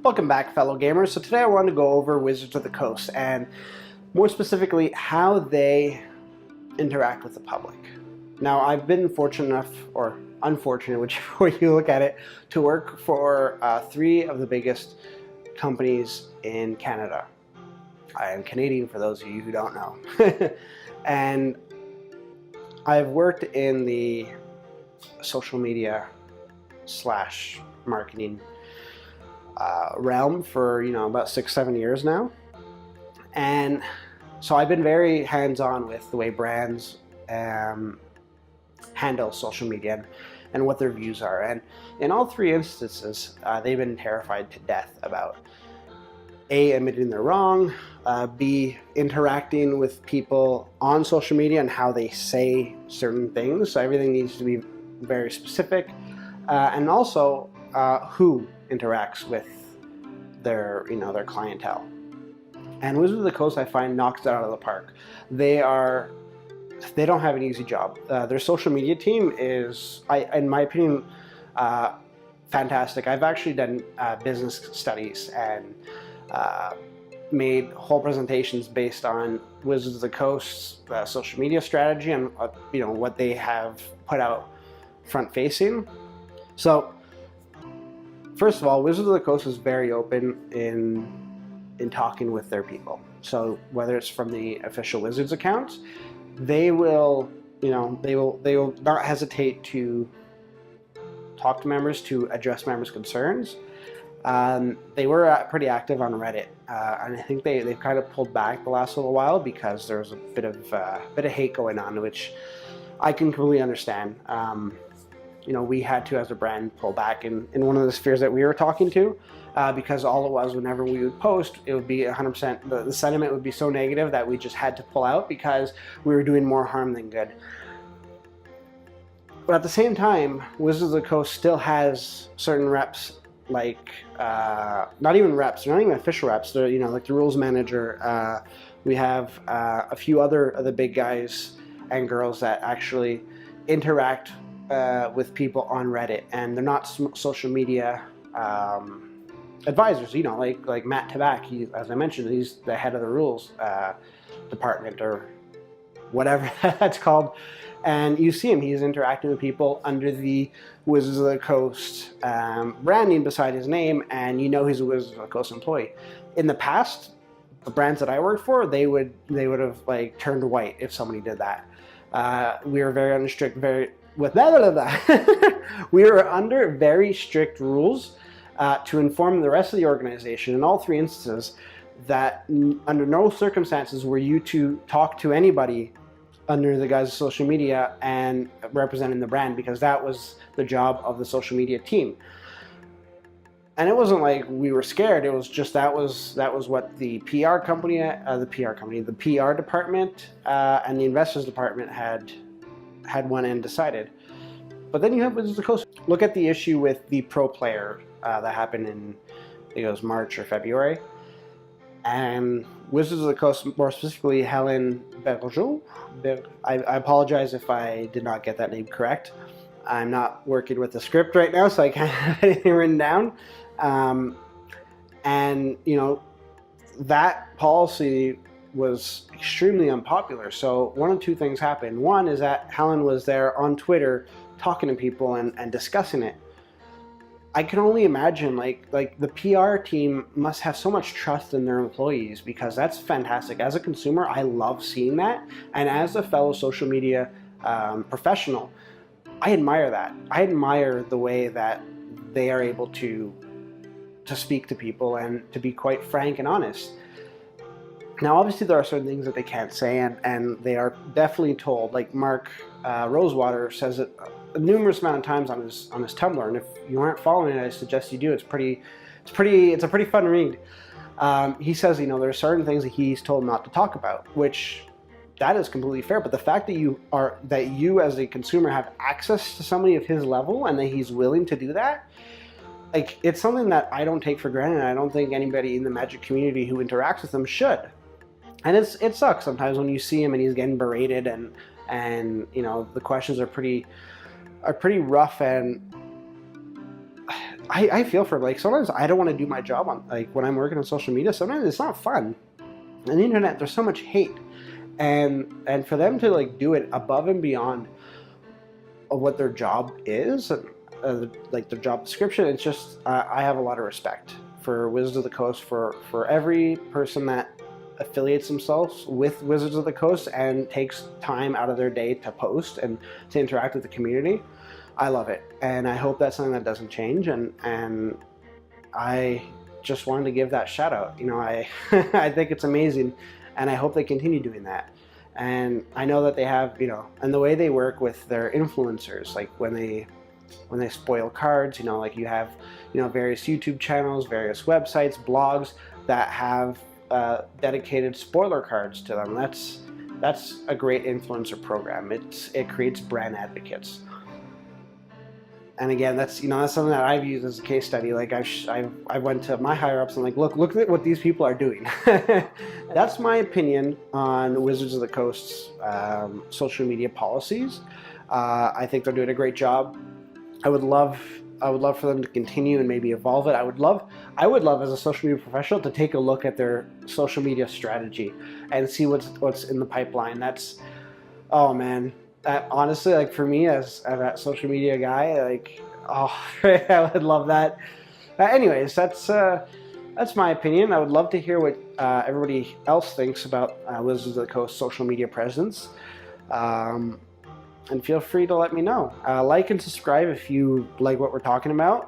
Welcome back, fellow gamers. So today I want to go over Wizards of the Coast and more specifically how they interact with the public. Now, I've been fortunate enough, or unfortunate, whichever way you look at it, to work for three of the biggest companies in Canada. I am Canadian, for those of you who don't know. And I've worked in the social media slash marketing realm for about 6-7 years now, and so I've been very hands-on with the way brands handle social media and what their views are. And in all three instances, they've been terrified to death about A, admitting they're wrong, B, interacting with people on social media and how they say certain things. So everything needs to be very specific, and also who interacts with their clientele. And Wizards of the Coast, I find, knocks it out of the park. They don't have an easy job. Their social media team is, in my opinion, fantastic. I've actually done business studies and made whole presentations based on Wizards of the Coast's social media strategy and what they have put out front facing. So first of all, Wizards of the Coast is very open in talking with their people. So whether it's from the official Wizards accounts, they will not hesitate to talk to members, to address members' concerns. They were pretty active on Reddit, and I think they've kind of pulled back the last little while because there's a bit of hate going on, which I can completely understand. We had to, as a brand, pull back in one of the spheres that we were talking to, because all it was, whenever we would post, it would be 100%, the sentiment would be so negative that we just had to pull out because we were doing more harm than good. But at the same time, Wizards of the Coast still has certain reps, like, not even reps, they're not even official reps, they're, like the rules manager. We have a few other of the big guys and girls that actually interact with people on Reddit, and they're not social media advisors. Like Matt Tabak, as I mentioned, he's the head of the rules department or whatever that's called, and you see him, he's interacting with people under the Wizards of the Coast branding beside his name, and he's a Wizards of the Coast employee. In the past, the brands that I worked for, they would have like turned white if somebody did that. We were very we were under very strict rules to inform the rest of the organization in all three instances that under no circumstances were you to talk to anybody under the guise of social media and representing the brand, because that was the job of the social media team. And it wasn't like we were scared, it was just that was what the PR department and the investors department had one and decided. But then you have Wizards of the Coast. Look at the issue with the pro player that happened in, I think it was March or February. And Wizards of the Coast, more specifically Helen Bergeau, I apologize if I did not get that name correct. I'm not working with the script right now, so I can't have anything written down. That policy was extremely unpopular. So one of two things happened. One is that Helen was there on Twitter talking to people and discussing it. I can only imagine, like the PR team must have so much trust in their employees, because that's fantastic. As a consumer, I love seeing that. And as a fellow social media professional, I admire that. I admire the way that they are able to speak to people and to be quite frank and honest. Now, obviously, there are certain things that they can't say, and they are definitely told. Like Mark Rosewater says it a numerous amount of times on his Tumblr, and if you aren't following it, I suggest you do. It's a pretty fun read. He says, there are certain things that he's told not to talk about, which that is completely fair. But the fact that you as a consumer have access to somebody of his level and that he's willing to do that, like, it's something that I don't take for granted. I don't think anybody in the Magic community who interacts with him should. And it sucks sometimes when you see him and he's getting berated and the questions are pretty rough, and I feel for like sometimes I don't want to do my job on like when I'm working on social media. Sometimes it's not fun. On the internet, there's so much hate, and for them to like do it above and beyond of what their job is, and like their job description, it's just I have a lot of respect for Wizards of the Coast, for every person that affiliates themselves with Wizards of the Coast and takes time out of their day to post and to interact with the community. I love it, and I hope that's something that doesn't change. And I just wanted to give that shout out. You know, I I think it's amazing, and I hope they continue doing that. And I know that they have, you know, and the way they work with their influencers, like when they spoil cards, you know, like you have, you know, various YouTube channels, various websites, blogs that have dedicated spoiler cards to them. That's a great influencer program. It creates brand advocates. And again, that's, you know, that's something that I've used as a case study. Like I went to my higher ups and like, look at what these people are doing. That's my opinion on Wizards of the Coast's social media policies. I think they're doing a great job. I would love for them to continue and maybe evolve it. I would love as a social media professional to take a look at their social media strategy and see what's in the pipeline. That's, oh man. Honestly, like for me as that social media guy, like, oh, I would love that. Anyways, that's my opinion. I would love to hear what everybody else thinks about Wizards of the Coast social media presence. And feel free to let me know. Like and subscribe if you like what we're talking about.